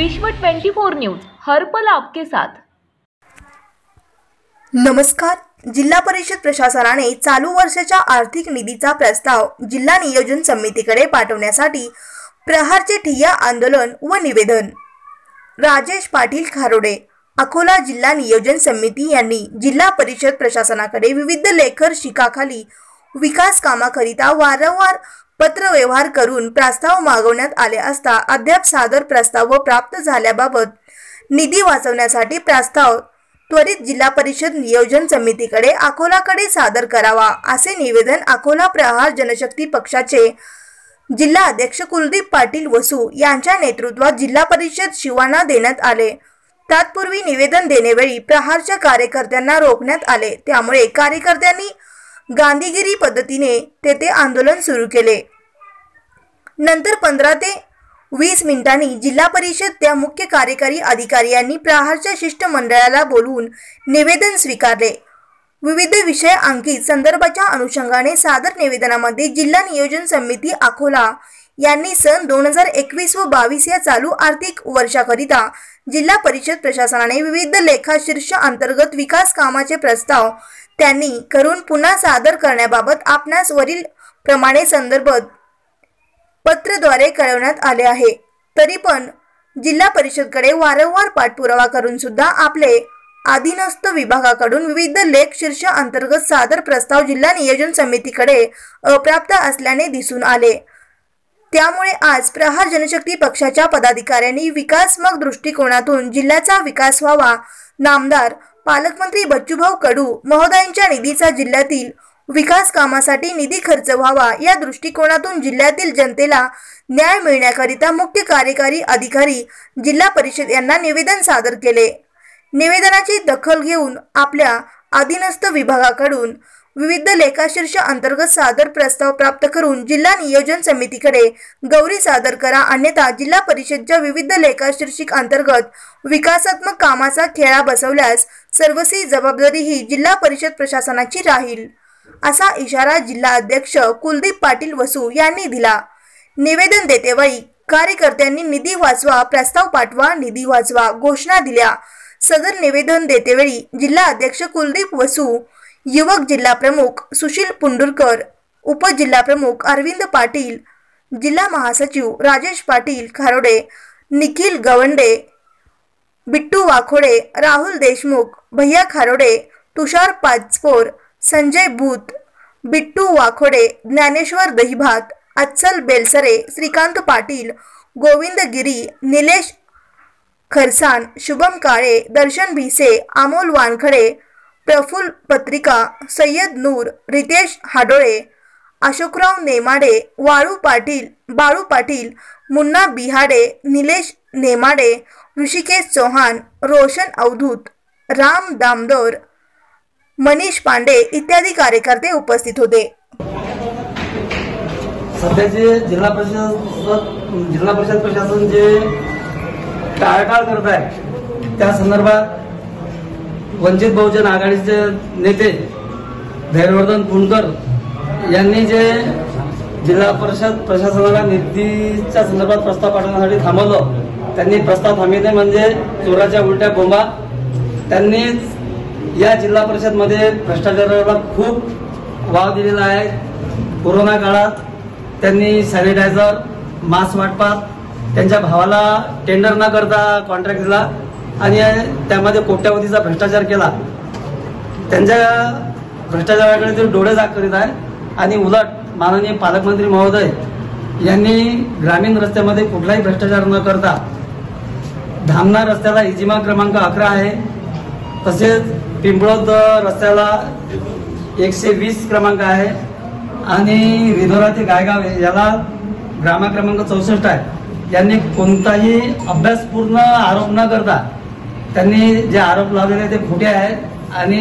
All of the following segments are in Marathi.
विश्व 24 न्यूज हर पल आपके साथ। नमस्कार। जिल्हा परिषद प्रशासनाने चालू वर्षाच्या आर्थिक निधीचा प्रस्ताव जिल्हा नियोजन समितीकडे पाठवण्यासाठी प्रहारचे ठिय्या आंदोलन व निवेदन। राजेश पाटील खारोडे, अकोला जिल्हा नियोजन समिती यांनी जिल्हा परिषद प्रशासनाकडे विविध लेखर शिकाखाली विकास कामाकरिता वारंवार पत्रव्यवहार करून प्रस्ताव मागवण्यात आले असता अद्याप सादर प्रस्ताव व प्राप्त झाल्याबाबत निधी वाचवण्यासाठी प्रस्ताव त्वरित जिल्हा परिषद नियोजन समितीकडे अकोलाकडे सादर करावा असे निवेदन अकोला प्रहार जनशक्ती पक्षाचे जिल्हा अध्यक्ष कुलदीप पाटील वसू यांच्या नेतृत्वात जिल्हा परिषद शिवाना देण्यात आले। तत्पूर्वी निवेदन देण्यावेळी प्रहारच्या कार्यकर्त्यांना रोखण्यात आले, त्यामुळे कार्यकर्त्यांनी गांधीगिरी पद्धतीने तेथे आंदोलन सुरू केले। नंतर 15 ते 20 मिनिटांनी जिल्हा परिषद त्या मुख्य कार्यकारी अधिकारी यांनी प्रहारच्या शिष्टमंडळाला बोलवून निवेदन स्वीकारले। विविध विषय अंकित संदर्भाच्या अनुषंगाने सादर निवेदनामध्ये जिल्हा नियोजन समिती अकोला यांनी सन 2021 व 22 या चालू आर्थिक वर्षाकरिता जिल्हा परिषद प्रशासनाने विविध लेखाशीर्ष अंतर्गत विकास कामाचे प्रस्ताव त्यांनी करून पुन्हा सादर करण्याबाबत आपणास वरील प्रमाणे संदर्भ पत्राद्वारे कळवण्यात आले आहे। तरी पण जिल्हा परिषदकडे वारंवार पाठपुरावा करून सुद्धा आपले अधीनस्थ विभागाकडून विविध लेख शीर्ष अंतर्गत सादर प्रस्ताव जिल्हा नियोजन समितीकडे अप्राप्त असल्याने दिसून आले। त्यामुळे आज प्रहार जनशक्ती पक्षाच्या पदाधिकाऱ्यांनी विकासात्मक दृष्टिकोनातून जिल्ह्याचा विकास व्हावा, नामदार पालकमंत्री बच्चूभाऊ कडू महोदयांच्या निधीचा जिल्ह्यातील विकास कामासाठी निधी खर्च व्हावा या दृष्टिकोनातून जिल्ह्यातील जनतेला न्याय मिळण्याकरिता मुख्य कार्यकारी अधिकारी जिल्हा परिषद यांना निवेदन सादर केले। निवेदनाची दखल घेऊन आपल्या अधीनस्थ विभागाकडून विविध लेखाशीर्ष अंतर्गत सादर प्रस्ताव प्राप्त करून जिल्हा नियोजन समितीकडे गौरी सादर करा, अन्यथा जिल्हा परिषदच्या विविध लेखाशीर्षिक अंतर्गत विकासात्मक कामाचा खेळा बसवल्यास सर्वस्वी जबाबदारी ही जिल्हा परिषद प्रशासनाची राहील, असा इशारा जिल्हा अध्यक्ष कुलदीप पाटील वसू यांनी दिला। निवेदन देतेवेळी कार्यकर्त्यांनी निधी वाचवा, प्रस्ताव पाठवा, निधी वाचवा घोषणा दिल्या। सदर निवेदन देतेवेळी जिल्हा अध्यक्ष कुलदीप वसू, युवक जिल्हा प्रमुख सुशील पुंडुरकर, उपजिल्हा प्रमुख अरविंद पाटील, जिल्हा महासचिव राजेश पाटील खारोडे, निखिल गवंडे, बिट्टू वाखोडे, राहुल देशमुख, भैया खारोडे, तुषार पाचपोर, संजय भूत, बिट्टू वाखोडे, ज्ञानेश्वर दहिभात, अच्चल बेलसरे, श्रीकांत पाटील, गोविंद गिरी, निलेश खरसान, शुभम काळे, दर्शन भिसे, अमोल वानखडे, प्रफुल्ल पत्रिका, सय्यद नूर, रितेश हाडोळे, अशोकराव नेमाडे, बाळू पाटील, मुन्ना बिहाडे, निलेश नेमाडे, ऋषिकेश चौहान, रोशन अवधूत, राम दामदर, मनीष पांडे इत्यादी कार्यकर्ते उपस्थित होते। सध्याचे जिल्हा परिषद प्रशासन जे टाळाटाळ करत आहे त्या संदर्भात वंचित बहुजन आघाडीचे नेते धैर्यवर्धन पुणकर यांनी जे जिल्हा परिषद प्रशासनाला निधीच्या संदर्भात प्रस्ताव पाठवण्यासाठी थांबवलं, त्यांनी प्रस्ताव थांबविणे म्हणजे चोराच्या उलट्या बोंबा। त्यांनी या जिल्हा परिषद मध्ये भ्रष्टाचाराला खूप वाव दिलेला आहे। कोरोना काळात त्यांनी सॅनिटायझर, मास्क वाटपात त्यांच्या भावाला टेंडर न करता कॉन्ट्रॅक्ट दिला आणि त्यामध्ये कोट्यावधीचा भ्रष्टाचार केला। त्यांच्या भ्रष्टाचाराकडे ते डोळे जाग करीत आहे आणि उलट माननीय पालकमंत्री महोदय यांनी ग्रामीण रस्त्यामध्ये कुठलाही भ्रष्टाचार न करता धामणा रस्त्याला इजिमा क्रमांक 11 आहे, तसेच पिंपळद रस्त्याला 120 क्रमांक आहे आणि रिधोरा ते गायगाव याला ग्राम क्रमांक 64 आहे। यांनी कोणताही अभ्यासपूर्ण आरोप न करता त्यांनी जे आरोप लावलेले ते खोटे आहेत आणि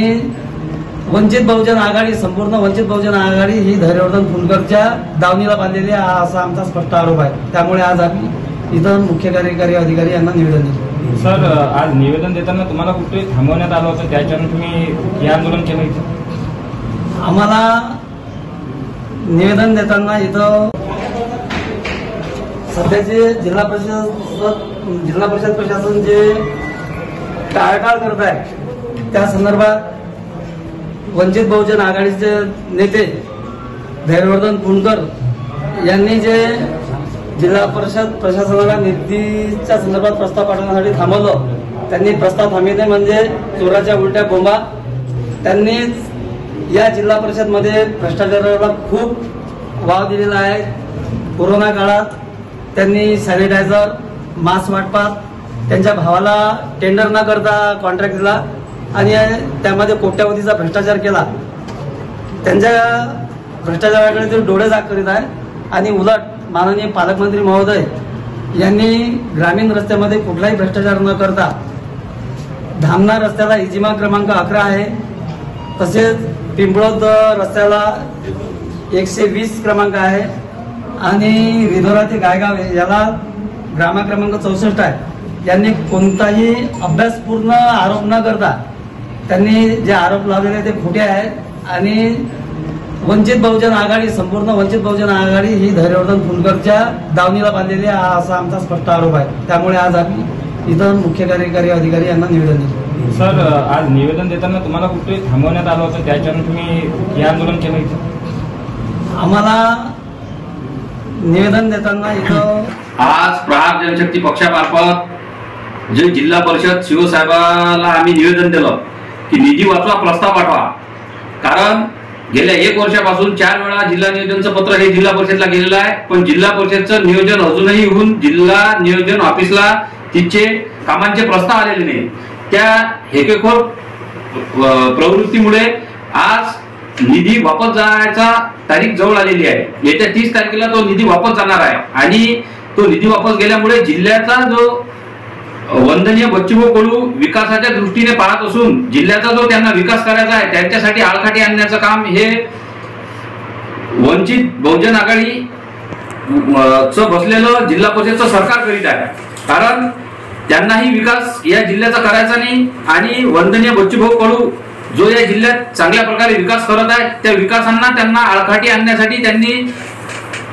वंचित बहुजन आघाडी, संपूर्ण वंचित बहुजन आघाडी ही धैर्यवर्धन पुणकरच्या दावणीला बांधलेली आहे असा आमचा स्पष्ट आरोप आहे। त्यामुळे आज आम्ही इथं मुख्य कार्यकारी अधिकारी यांना निवेदन दिले। सर, आज निवेदन देताना तुम्हाला कुठे थांबवण्यात आलं होतं, त्याच्यानं तुम्ही हे आंदोलन केलं इथं? आम्हाला निवेदन देताना इथं सध्याचे जिल्हा जिल्हा परिषद प्रशासन जे टाळाटाळ करत आहे त्या संदर्भात वंचित बहुजन आघाडीचे नेते धैर्यवर्धन फुंडकर यांनी जे जिल्हा परिषद प्रशासनाला निधीच्या संदर्भात प्रस्ताव पाठवण्यासाठी थांबवलं, त्यांनी प्रस्ताव थांबविणे म्हणजे चोराच्या उलट्या बोंबा. त्यांनीच या जिल्हा परिषदमध्ये भ्रष्टाचाराला खूप वाव दिलेला आहे. कोरोना काळात त्यांनी सॅनिटायझर, मास्क वाटपात त्यांच्या भावाला टेंडर न करता कॉन्ट्रॅक्ट दिला आणि त्यामध्ये कोट्यावधीचा भ्रष्टाचार केला. त्यांच्या भ्रष्टाचाराकडे ते डोळे जाग करीत आहे आणि उलट माननीय पालकमंत्री महोदय यांनी ग्रामीण रस्त्यामध्ये कुठलाही भ्रष्टाचार न करता धामणा रस्त्याला इजिमा क्रमांक 11 आहे, तसेच पिंपळद रस्त्याला 120 क्रमांक आहे आणि रिधोरा ते गायगाव याला ग्राम क्रमांक 64 आहे. यांनी कोणताही अभ्यासपूर्ण आरोप न करता त्यांनी जे आरोप लावलेले ते खोटे आहेत आणि वंचित बहुजन आघाडी, संपूर्ण वंचित बहुजन आघाडी ही धैर्यवर्धन फुंडकरच्या दावणीला बांधलेली आहे, असा आमचा स्पष्ट आरोप आहे. त्यामुळे आज आम्ही इतर मुख्य कार्यकारी अधिकारी यांना निवेदन दिले. सर, आज निवेदन देताना तुम्हाला कुठे थांबवण्यात आलं होतं, त्याच्यानं तुम्ही हे आंदोलन केलं इथं? आम्हाला निवेदन देताना इथं आज प्रहार जनशक्ती पक्षामार्फत जे जिल्हा परिषद शिवसाहेबाला आम्ही निवेदन दिलं की निधी वाचवा, प्रस्ताव पाठवा. कारण गेल्या 1 वर्षापासून 4 वेळा जिल्हा नियोजनचं पत्र हे जिल्हा परिषदला गेलेलं आहे, पण जिल्हा परिषदचं नियोजन अजूनही होऊन जिल्हा नियोजन ऑफिसला तिचे कामांचे प्रस्ताव आलेले नाही. त्या हेकेखोर प्रवृत्तीमुळे आज निधी वापस जाण्याचा तारीख जवळ आलेली आहे. येत्या 30 तारखेला तो निधी वापस जाणार आहे आणि तो निधी वापस गेल्यामुळे जिल्ह्याचा जो वंदनीय बच्चूभाऊ कडू विकासाच्या दृष्टीने पाहत असून जिल्ह्याचा जो त्यांना विकास करायचा आहे त्यांच्यासाठी आळकाठी आणण्याचं काम हे वंचित बहुजन आघाडी बसलेलं जिल्हा परिषदचं सरकार करीत आहे. कारण त्यांनाही विकास या जिल्ह्याचा करायचा नाही आणि वंदनीय बच्चूभाऊ कडू जो या जिल्ह्यात चांगल्या प्रकारे विकास करत आहे त्या विकासांना त्यांना आळकाठी आणण्यासाठी त्यांनी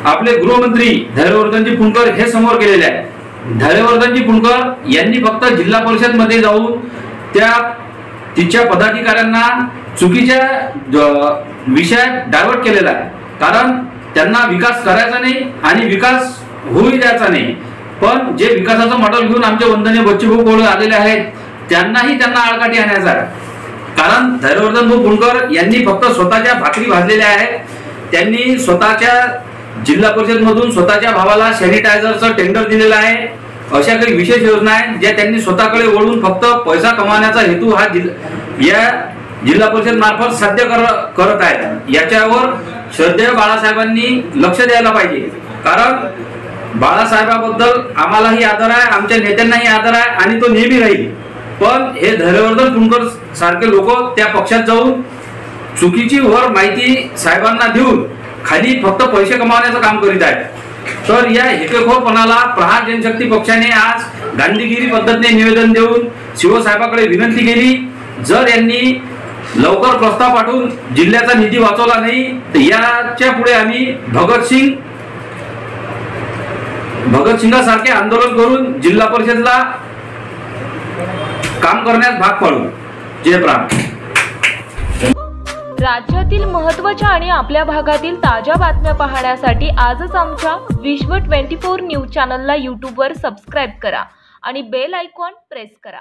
आपले गृहमंत्री धैर्यवर्धनजी फुंडकर हे समोर केलेले आहे. धैर्यवर्धनजी फुंडकर यांनी फक्त जिल्हा परिषद मध्ये जाऊन तिच्या पदाधिकाऱ्यांना चुकीच्या विषयात डायव्हर्ट केलेला आहे. कारण त्यांना विकास करायचा नाही आणि विकास होऊ द्यायचा नाही. पण जे विकासाचं मॉडेल घेऊन आमचे वंदनीय बच्चूभाऊ कडू आलेले आहेत त्यांनाही त्यांना आळकाठी आणायचा आहे. कारण धैर्यवर्धन फुंडकर यांनी फक्त स्वतःच्या भाकरी भाजलेल्या आहेत. त्यांनी स्वतःच्या जिल्हा परिषद मधून स्वतःच्या भावाला सॅनिटायझरचं टेंडर दिलेलं आहे. अशा काही विशेष योजना आहेत ज्या त्यांनी स्वतःकडे वळून फक्त पैसा कमावण्याचा हेतू हा या जिल्हा परिषद मार्फत साध्य करत आहेत. याच्यावर श्रद्धेय बाळासाहेबांनी लक्ष द्यायला पाहिजे. कारण बाळासाहेबाबद्दल आम्हालाही आदर आहे, आमच्या नेत्यांनाही आदर आहे आणि तो नेहमी राहील. पण हे धैर्यवर्धन फुंडकर सारखे लोक त्या पक्षात जाऊन चुकीची वर माहिती साहेबांना देऊन खाली फक्त पैसे कमावण्याचं काम करीत आहेत. तर या हेकेखोरपणाला प्रहार जनशक्ती पक्षाने आज गांधीगिरी पद्धतीने निवेदन देऊन शिवसाहेबाकडे विनंती केली. जर यांनी लवकर प्रस्ताव पाठवून जिल्ह्याचा निधी वाचवला नाही तर याच्या पुढे आम्ही भगतसिंगासारखे आंदोलन करून जिल्हा परिषदला काम करण्यास भाग पाडू. जय प्रहार. राज्यातील महत्त्वाच्या आणि आपल्या भागातील ताज्या बातम्या पाहण्यासाठी आजच आमच्या विश्व 24 न्यूज चॅनलला यूट्यूबवर सबस्क्राईब करा आणि बेल आयकॉन प्रेस करा.